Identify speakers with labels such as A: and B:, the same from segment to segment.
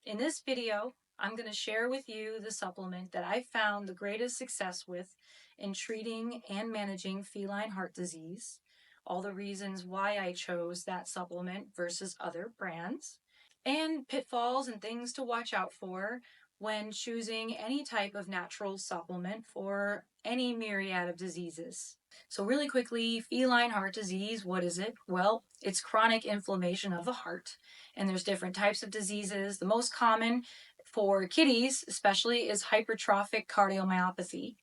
A: In this video, I'm going to share with you the supplement that I found the greatest success with in treating and managing feline heart disease, all the reasons why I chose that supplement versus other brands, and pitfalls and things to watch out for when choosing any type of natural supplement for any myriad of diseases. So really quickly, feline heart disease, what is it? Well, it's chronic inflammation of the heart, and there's different types of diseases. The most common for kitties especially is hypertrophic cardiomyopathy.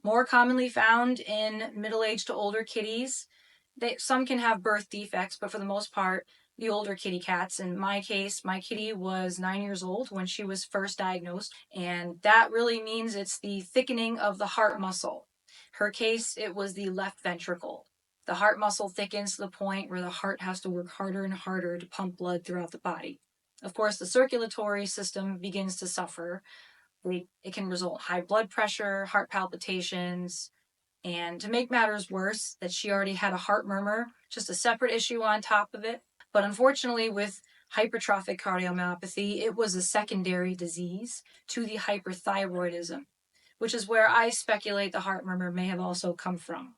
A: More commonly found in middle-aged to older kitties. Some can have birth defects, but for the most part, the older kitty cats. In my case, my kitty was 9 years old when she was first diagnosed, and that really means it's the thickening of the heart muscle. Her case, it was the left ventricle. The heart muscle thickens to the point where the heart has to work harder and harder to pump blood throughout the body. Of course, the circulatory system begins to suffer. It can result in high blood pressure, heart palpitations, and to make matters worse, that she already had a heart murmur, just a separate issue on top of it. But unfortunately, with hypertrophic cardiomyopathy, it was a secondary disease to the hyperthyroidism, which is where I speculate the heart murmur may have also come from.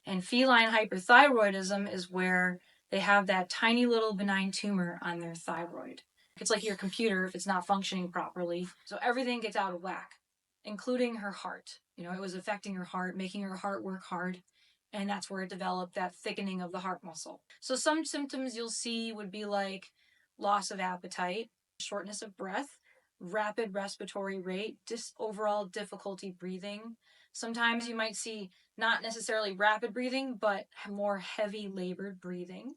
A: And feline hyperthyroidism is where they have that tiny little benign tumor on their thyroid. It's like your computer if it's not functioning properly. So everything gets out of whack, including her heart. It was affecting her heart, making her heart work hard. And that's where it developed that thickening of the heart muscle. So some symptoms you'll see would be like loss of appetite, shortness of breath, rapid respiratory rate, overall difficulty breathing. Sometimes you might see not necessarily rapid breathing, but more heavy labored breathing.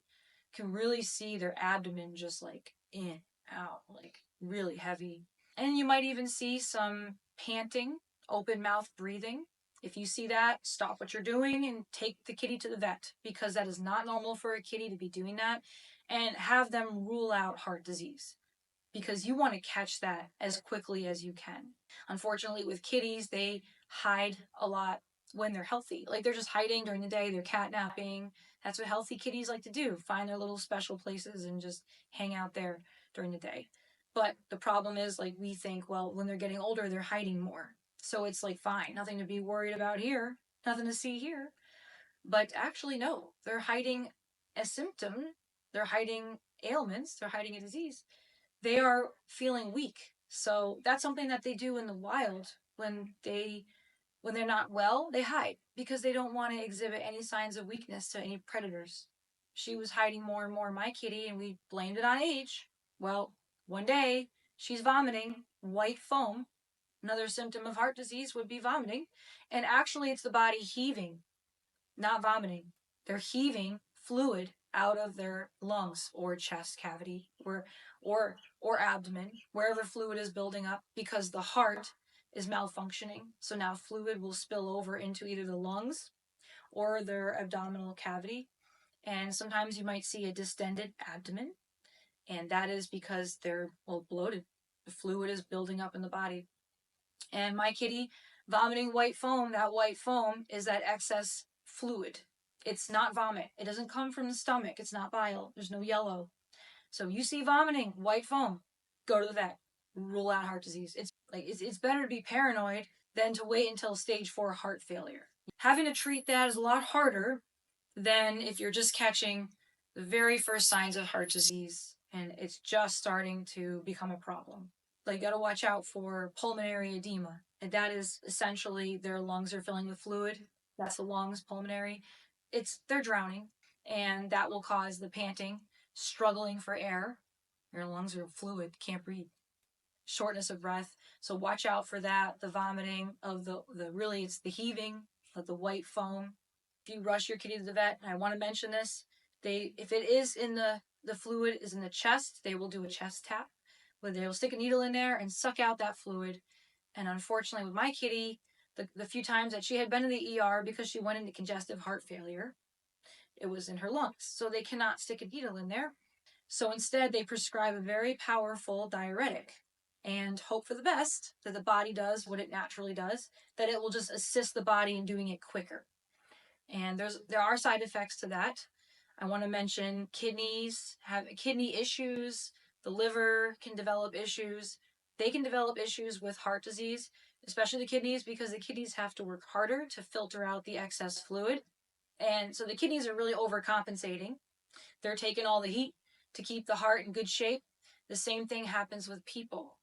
A: Can really see their abdomen just like in, out, like really heavy. And you might even see some panting, open mouth breathing. If you see that, stop what you're doing and take the kitty to the vet, because that is not normal for a kitty to be doing that, and have them rule out heart disease, because you want to catch that as quickly as you can. Unfortunately, with kitties, they hide a lot when they're healthy. Like they're just hiding during the day, they're catnapping. That's what healthy kitties like to do, find their little special places and just hang out there during the day. But the problem is, like, we think, well, when they're getting older, they're hiding more. So it's like, fine, nothing to be worried about here, nothing to see here. But actually, no, they're hiding a symptom, they're hiding ailments, they're hiding a disease. They are feeling weak. So that's something that they do in the wild when they're not well, they hide because they don't want to exhibit any signs of weakness to any predators. She was hiding more and more, my kitty, and we blamed it on age. Well, one day she's vomiting white foam. Another symptom of heart disease would be vomiting. And actually, it's the body heaving, not vomiting. They're heaving fluid out of their lungs or chest cavity or abdomen, wherever fluid is building up, because the heart is malfunctioning. So now fluid will spill over into either the lungs or their abdominal cavity. And sometimes you might see a distended abdomen, and that is because they're bloated. The fluid is building up in the body. And my kitty vomiting white foam, that white foam is that excess fluid. It's not vomit. It doesn't come from the stomach. It's not bile. There's no yellow. So you see vomiting, white foam, go to the vet. Rule out heart disease. It's better to be paranoid than to wait until stage 4 heart failure. Having to treat that is a lot harder than if you're just catching the very first signs of heart disease and it's just starting to become a problem. Like, you gotta watch out for pulmonary edema, and that is essentially their lungs are filling with fluid. That's the lungs, pulmonary. They're drowning, and that will cause the panting, struggling for air. Your lungs are fluid, can't breathe. Shortness of breath. So watch out for that. The vomiting of the really, it's the heaving of the white foam. If you rush your kitty to the vet, and I want to mention this, if it is in the fluid is in the chest, they will do a chest tap, where they will stick a needle in there and suck out that fluid. And unfortunately, with my kitty, the few times that she had been in the ER because she went into congestive heart failure, it was in her lungs. So they cannot stick a needle in there. So instead, they prescribe a very powerful diuretic and hope for the best, that the body does what it naturally does, that it will just assist the body in doing it quicker. And there are side effects to that. I want to mention kidney issues, The liver can develop issues. They can develop issues with heart disease, especially the kidneys, because the kidneys have to work harder to filter out the excess fluid. And so the kidneys are really overcompensating. They're taking all the heat to keep the heart in good shape. The same thing happens with people.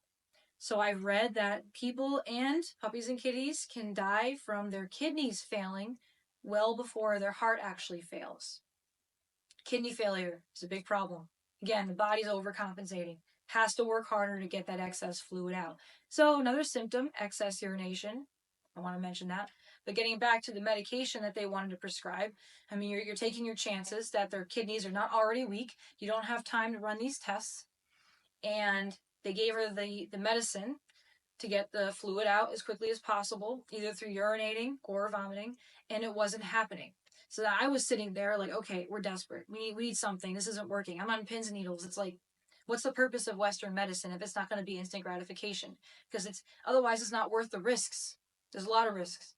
A: So I've read that people and puppies and kitties can die from their kidneys failing well before their heart actually fails. Kidney failure is a big problem. Again, the body's overcompensating, has to work harder to get that excess fluid out. So another symptom, excess urination. I want to mention that. But getting back to the medication that they wanted to prescribe, I mean, you're taking your chances that their kidneys are not already weak. You don't have time to run these tests. And they gave her the medicine to get the fluid out as quickly as possible, either through urinating or vomiting, and it wasn't happening. So I was sitting there like, okay, we're desperate. We need something. This isn't working. I'm on pins and needles. It's like, what's the purpose of Western medicine if it's not going to be instant gratification? Because it's otherwise it's not worth the risks. There's a lot of risks.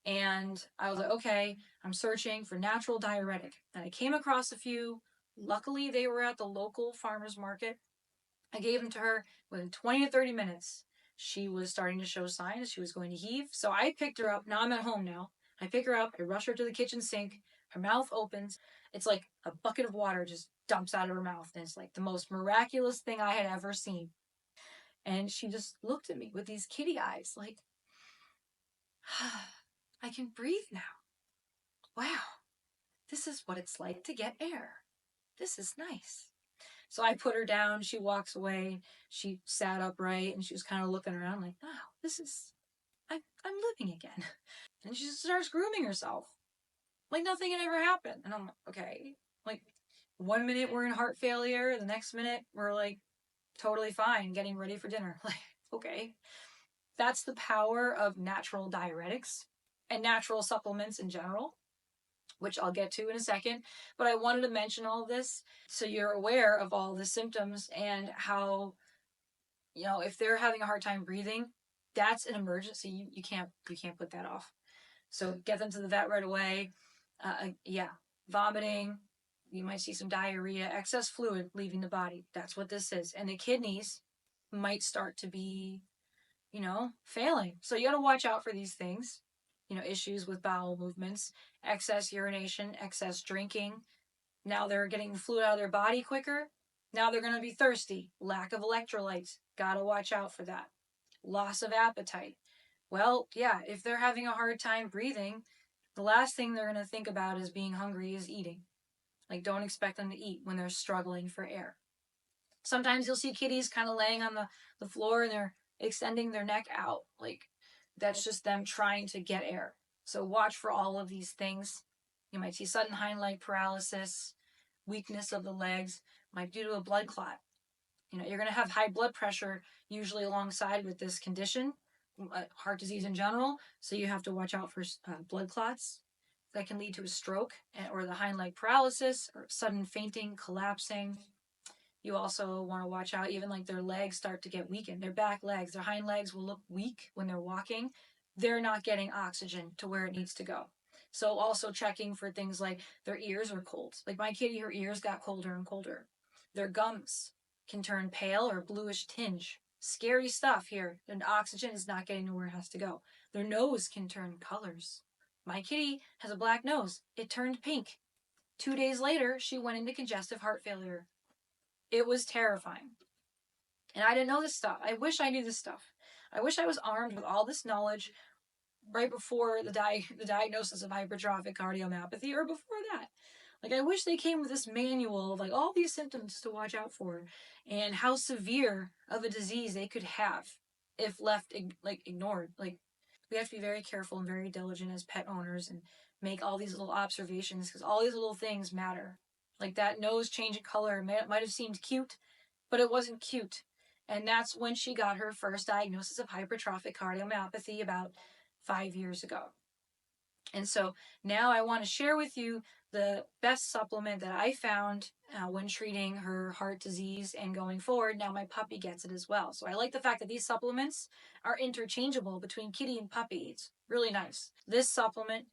A: And I was like, okay, I'm searching for natural diuretic. And I came across a few. Luckily, they were at the local farmer's market. I gave them to her within 20 to 30 minutes. She was starting to show signs. She was going to heave. So I picked her up. Now I'm at home now. I pick her up. I rush her to the kitchen sink. Her mouth opens. It's like a bucket of water just dumps out of her mouth. And it's like the most miraculous thing I had ever seen. And she just looked at me with these kitty eyes like, I can breathe now. Wow, this is what it's like to get air. This is nice. So I put her down. She walks away. She sat upright and she was kind of looking around like, wow, I'm living again. And she starts grooming herself like nothing had ever happened. And I'm like, okay. Like 1 minute we're in heart failure. The next minute we're like totally fine getting ready for dinner. Like, okay. That's the power of natural diuretics and natural supplements in general, which I'll get to in a second. But I wanted to mention all this so you're aware of all the symptoms and how, if they're having a hard time breathing, that's an emergency. You can't put that off. So get them to the vet right away. Yeah, vomiting. You might see some diarrhea, excess fluid leaving the body. That's what this is. And the kidneys might start to be, failing. So you got to watch out for these things. Issues with bowel movements, excess urination, excess drinking. Now they're getting fluid out of their body quicker. Now they're going to be thirsty. Lack of electrolytes. Got to watch out for that. Loss of appetite. Well, yeah, if they're having a hard time breathing, the last thing they're going to think about is being hungry is eating. Like, don't expect them to eat when they're struggling for air. Sometimes you'll see kitties kind of laying on the floor and they're extending their neck out. Like, that's just them trying to get air. So watch for all of these things. You might see sudden hind leg paralysis, weakness of the legs, might be due to a blood clot. You're going to have high blood pressure usually alongside with this condition, heart disease in general. So you have to watch out for blood clots that can lead to a stroke or the hind leg paralysis or sudden fainting, collapsing. You also want to watch out, even like their legs start to get weakened. Their back legs, their hind legs will look weak when they're walking. They're not getting oxygen to where it needs to go. So also checking for things like their ears are cold. Like my kitty, her ears got colder and colder. Their gums can turn pale or bluish tinge. Scary stuff here. And oxygen is not getting to where it has to go. Their nose can turn colors. My kitty has a black nose. It turned pink. 2 days later, she went into congestive heart failure. It was terrifying. And I didn't know this stuff. I wish I knew this stuff. I wish I was armed with all this knowledge right before the diagnosis of hypertrophic cardiomyopathy or before that. Like, I wish they came with this manual of like all these symptoms to watch out for and how severe of a disease they could have if left ignored. Like, we have to be very careful and very diligent as pet owners and make all these little observations because all these little things matter. Like that nose changing color might have seemed cute, but it wasn't cute. And that's when she got her first diagnosis of hypertrophic cardiomyopathy about 5 years ago. And so now I want to share with you the best supplement that I found when treating her heart disease and going forward. Now my puppy gets it as well. So I like the fact that these supplements are interchangeable between kitty and puppy. It's really nice. This supplement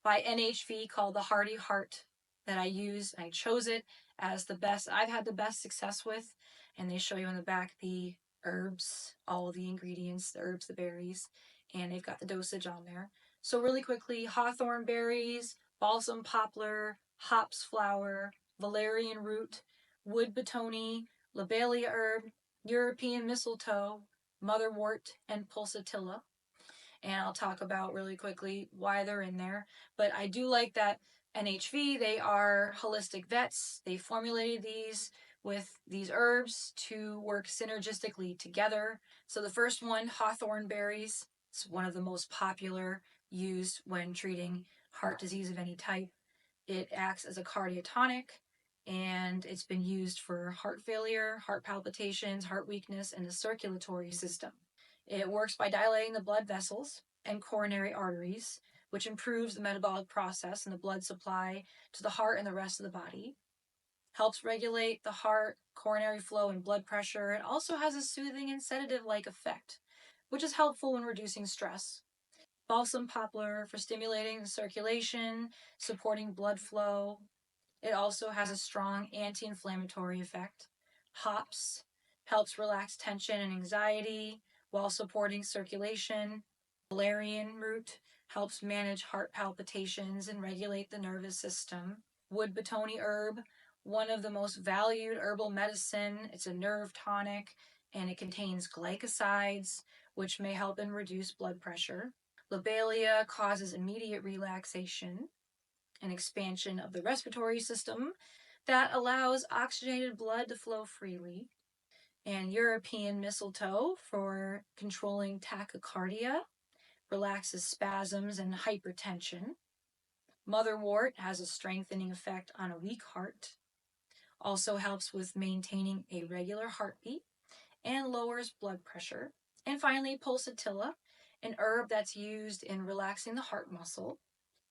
A: by NHV called the Hearty Heart that I use, I chose it as the best I've had the best success with. and they show you on the back the herbs, all the ingredients, the herbs, the berries, and they've got the dosage on there. So really quickly, hawthorn berries, balsam poplar, hops flower, valerian root, wood betony, lobelia herb, European mistletoe, motherwort, and pulsatilla. And I'll talk about really quickly why they're in there. But I do like that NHV, they are holistic vets. They formulated these with these herbs to work synergistically together. So the first one, hawthorn berries, it's one of the most popular used when treating heart disease of any type. It acts as a cardiotonic, and it's been used for heart failure, heart palpitations, heart weakness, and the circulatory system. It works by dilating the blood vessels and coronary arteries, which improves the metabolic process and the blood supply to the heart and the rest of the body. Helps regulate the heart, coronary flow, and blood pressure. It also has a soothing and sedative like effect, which is helpful when reducing stress. Balsam poplar for stimulating the circulation, supporting blood flow. It also has a strong anti inflammatory effect. Hops helps relax tension and anxiety while supporting circulation. Valerian root helps manage heart palpitations and regulate the nervous system. Wood betony herb, one of the most valued herbal medicine. It's a nerve tonic and it contains glycosides, which may help and reduce blood pressure. Lobelia causes immediate relaxation and expansion of the respiratory system that allows oxygenated blood to flow freely. And European mistletoe for controlling tachycardia, relaxes spasms and hypertension. Motherwort has a strengthening effect on a weak heart, also helps with maintaining a regular heartbeat and lowers blood pressure. And finally, pulsatilla, an herb that's used in relaxing the heart muscle.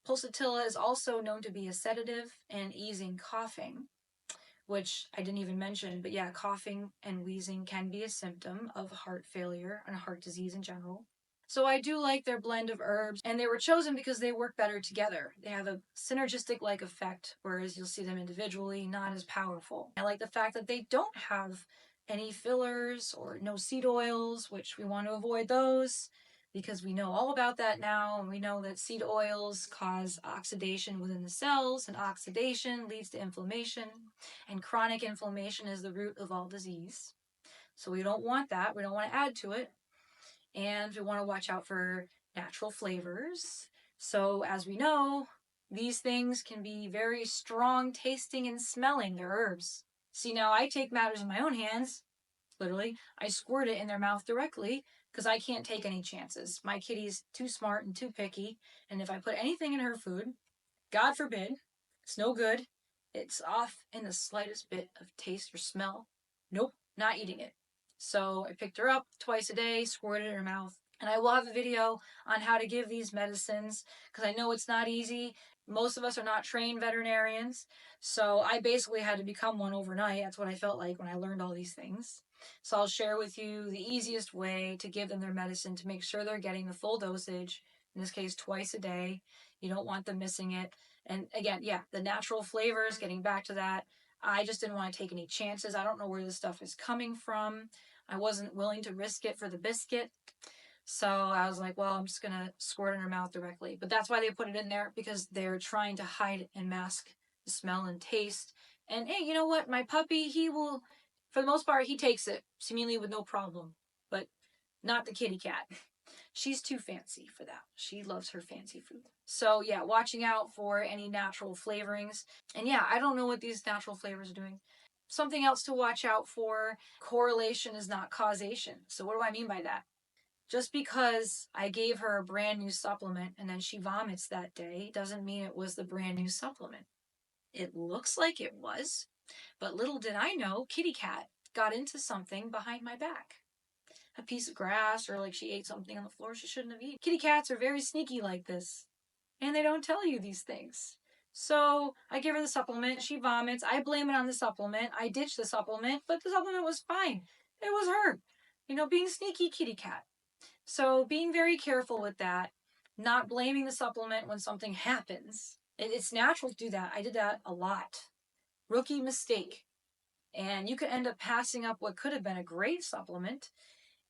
A: Pulsatilla is also known to be a sedative and easing coughing, which I didn't even mention, but yeah, coughing and wheezing can be a symptom of heart failure and heart disease in general. So I do like their blend of herbs, and they were chosen because they work better together. They have a synergistic like effect, whereas you'll see them individually not as powerful. I like the fact that they don't have any fillers or no seed oils, which we want to avoid those because we know all about that now, and we know that seed oils cause oxidation within the cells, and oxidation leads to inflammation, and chronic inflammation is the root of all disease. So we don't want that. We don't want to add to it. And we want to watch out for natural flavors. So as we know, these things can be very strong tasting and smelling. They're herbs. See, now I take matters in my own hands. Literally, I squirt it in their mouth directly because I can't take any chances. My kitty's too smart and too picky, and if I put anything in her food, God forbid, it's no good. It's off in the slightest bit of taste or smell. Nope, not eating it. So I picked her up twice a day, squirted it in her mouth. And I will have a video on how to give these medicines because I know it's not easy. Most of us are not trained veterinarians. So I basically had to become one overnight. That's what I felt like when I learned all these things. So I'll share with you the easiest way to give them their medicine to make sure they're getting the full dosage, in this case, twice a day. You don't want them missing it. And again, yeah, the natural flavors, getting back to that, I just didn't want to take any chances. I don't know where this stuff is coming from. I wasn't willing to risk it for the biscuit. So I was like, well, I'm just going to squirt in her mouth directly. But that's why they put it in there, because they're trying to hide and mask the smell and taste. And hey, you know what? My puppy, he will, for the most part, he takes it seemingly with no problem. But not the kitty cat. She's too fancy for that. She loves her fancy food. So yeah, watching out for any natural flavorings. And yeah, I don't know what these natural flavors are doing. Something else to watch out for, correlation is not causation. So what do I mean by that? Just because I gave her a brand new supplement and then she vomits that day doesn't mean it was the brand new supplement. It looks like it was, but little did I know, kitty cat got into something behind my back. A piece of grass, or like she ate something on the floor she shouldn't have eaten. Kitty cats are very sneaky like this, and they don't tell you these things. So I give her the supplement, she vomits, I blame it on the supplement, I ditch the supplement, but the supplement was fine. It was her. You know, being sneaky kitty cat. So being very careful with that, not blaming the supplement when something happens. It's natural to do that. I did that a lot. Rookie mistake. And you could end up passing up what could have been a great supplement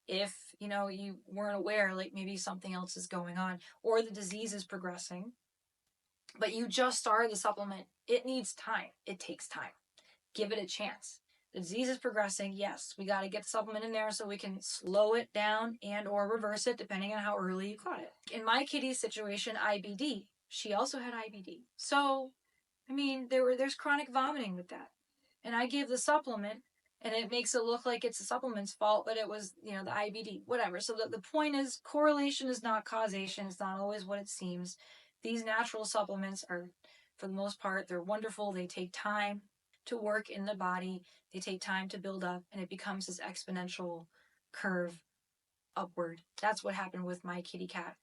A: if, you weren't aware, like maybe something else is going on or the disease is progressing, but you just started the supplement. It needs time. It takes time. Give it a chance. The disease is progressing. Yes, we got to get the supplement in there so we can slow it down and or reverse it depending on how early you caught it. In my kitty's situation, IBD. She also had IBD. So, I mean, there's chronic vomiting with that. And I gave the supplement and it makes it look like it's the supplement's fault, but it was, the IBD, whatever. So the point is, correlation is not causation. It's not always what it seems. These natural supplements are, for the most part, they're wonderful. They take time to work in the body. They take time to build up, and it becomes this exponential curve upward. That's what happened with my kitty cat.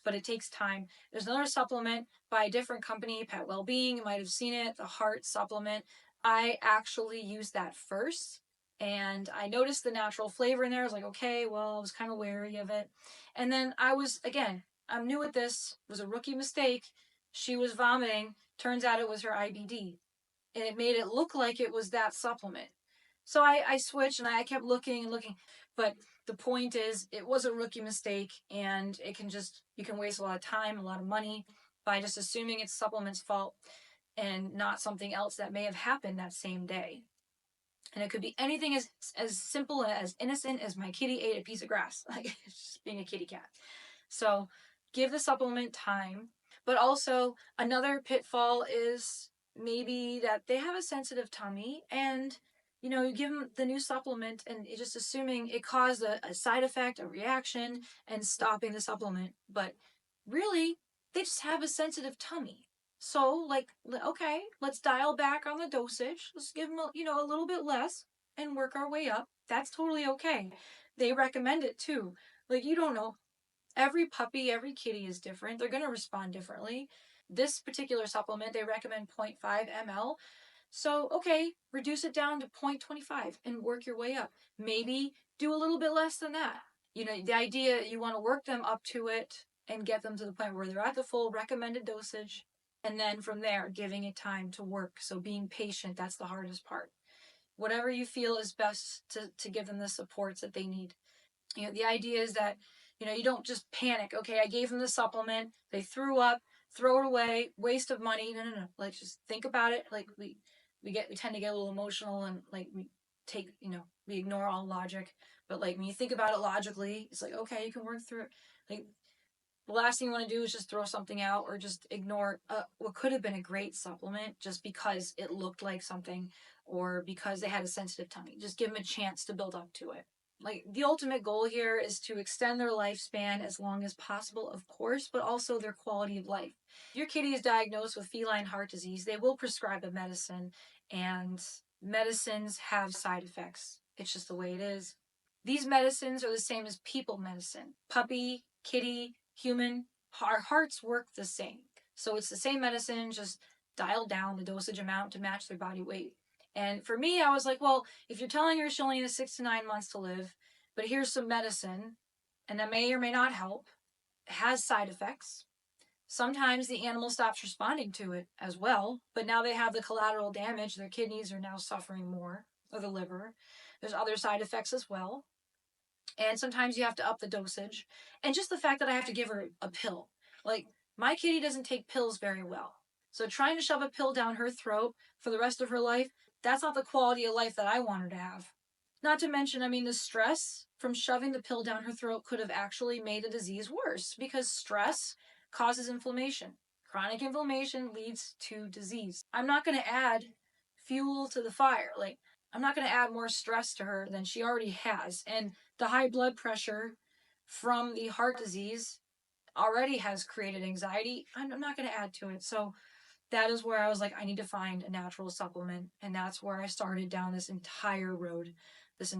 A: But it takes time. There's another supplement by a different company, Pet Wellbeing. You might have seen it, the heart supplement. I actually used that first, and I noticed the natural flavor in there. I was like, okay, well, I was kind of wary of it. And then I'm new at this. It was a rookie mistake. She was vomiting. Turns out it was her IBD. And it made it look like it was that supplement. So I switched and I kept looking and looking. But the point is, it was a rookie mistake, and you can waste a lot of time, a lot of money by just assuming it's supplement's fault and not something else that may have happened that same day. And it could be anything as simple, as innocent as my kitty ate a piece of grass, like just being a kitty cat. So give the supplement time. But also another pitfall is maybe that they have a sensitive tummy, and you give them the new supplement and you're just assuming it caused a side effect, a reaction, and stopping the supplement. But really, they just have a sensitive tummy. So, like, okay, let's dial back on the dosage. Let's give them, a little bit less and work our way up. That's totally okay. They recommend it too. Like, you don't know. Every puppy, every kitty is different. They're going to respond differently. This particular supplement, they recommend 0.5 ml. So, okay, reduce it down to 0.25 and work your way up. Maybe do a little bit less than that. The idea, you want to work them up to it and get them to the point where they're at the full recommended dosage. And then from there, giving it time to work. So being patient, that's the hardest part. Whatever you feel is best to give them the supports that they need. The idea is that, you don't just panic. Okay, I gave them the supplement. They threw up, throw it away, waste of money. No. Like, just think about it. Like, we tend to get a little emotional, and like we ignore all logic. But like, when you think about it logically, it's like, okay, you can work through it. Like, the last thing you want to do is just throw something out or just ignore what could have been a great supplement just because it looked like something or because they had a sensitive tummy. Just give them a chance to build up to it. Like, the ultimate goal here is to extend their lifespan as long as possible, of course, but also their quality of life. If your kitty is diagnosed with feline heart disease, they will prescribe a medicine, and medicines have side effects. It's just the way it is. These medicines are the same as people medicine. Puppy, kitty, human, our hearts work the same. So it's the same medicine, just dialed down the dosage amount to match their body weight. And for me, I was like, well, if you're telling her she only has 6 to 9 months to live, but here's some medicine, and that may or may not help, it has side effects. Sometimes the animal stops responding to it as well, but now they have the collateral damage. Their kidneys are now suffering more, or the liver. There's other side effects as well. And sometimes you have to up the dosage. And just the fact that I have to give her a pill. Like, my kitty doesn't take pills very well. So trying to shove a pill down her throat for the rest of her life, that's not the quality of life that I want her to have. Not to mention, the stress from shoving the pill down her throat could have actually made the disease worse, because stress causes inflammation. Chronic inflammation leads to disease. I'm not going to add fuel to the fire. Like, I'm not going to add more stress to her than she already has. And the high blood pressure from the heart disease already has created anxiety. I'm not going to add to it. So that is where I was like, I need to find a natural supplement. And that's where I started down this entire road, this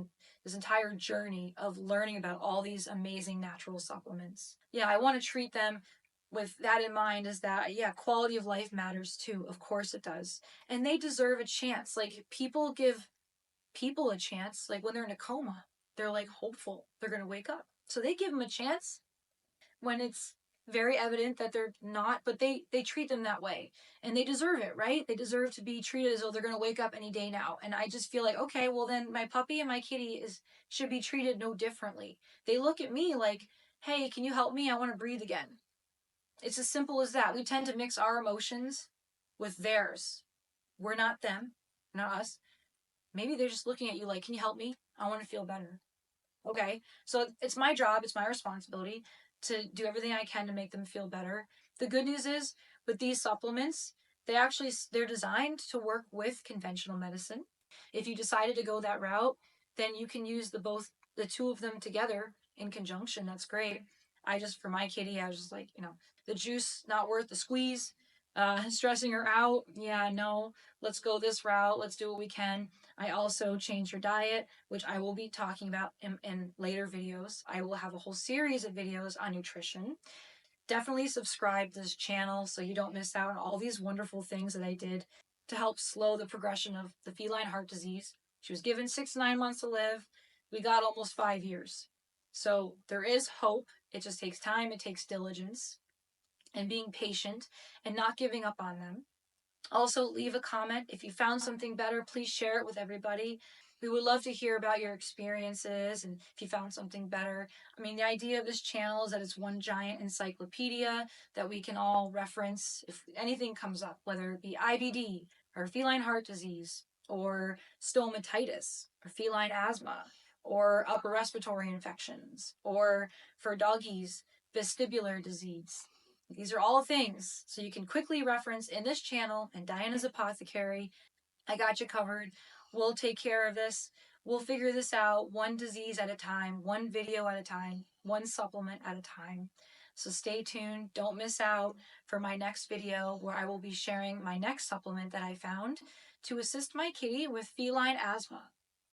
A: entire journey of learning about all these amazing natural supplements. Yeah, I want to treat them with that in mind, is that, yeah, quality of life matters too. Of course it does. And they deserve a chance. Like, people give people a chance. Like, when they're in a coma, they're like hopeful they're going to wake up. So they give them a chance when very evident that they're not, but they treat them that way, and they deserve it, right? They deserve to be treated as though they're going to wake up any day now. And I just feel like, okay, well then my puppy and my kitty is should be treated no differently. They look at me like, hey, can you help me? I want to breathe again. It's as simple as that. We tend to mix our emotions with theirs. We're not them, not us. Maybe they're just looking at you like, can you help me? I want to feel better. Okay. So it's my job, it's my responsibility to do everything I can to make them feel better. The good news is with these supplements, they're designed to work with conventional medicine. If you decided to go that route, then you can use the two of them together in conjunction. That's great. For my kitty, I was just like, the juice not worth the squeeze. Stressing her out. Yeah, no, let's go this route. Let's do what we can. I also changed her diet, which I will be talking about in later videos. I will have a whole series of videos on nutrition. Definitely subscribe to this channel so you don't miss out on all these wonderful things that I did to help slow the progression of the feline heart disease. She was given 6 to 9 months to live. We got almost 5 years. So there is hope. It just takes time, it takes diligence, and being patient and not giving up on them. Also, leave a comment. If you found something better, please share it with everybody. We would love to hear about your experiences and if you found something better. I mean, the idea of this channel is that it's one giant encyclopedia that we can all reference if anything comes up, whether it be IBD or feline heart disease or stomatitis or feline asthma or upper respiratory infections or for doggies, vestibular disease. These are all things so you can quickly reference in this channel and Diana's Apothecary. I got you covered. We'll take care of this. We'll figure this out one disease at a time, one video at a time, one supplement at a time. So stay tuned. Don't miss out for my next video where I will be sharing my next supplement that I found to assist my kitty with feline asthma.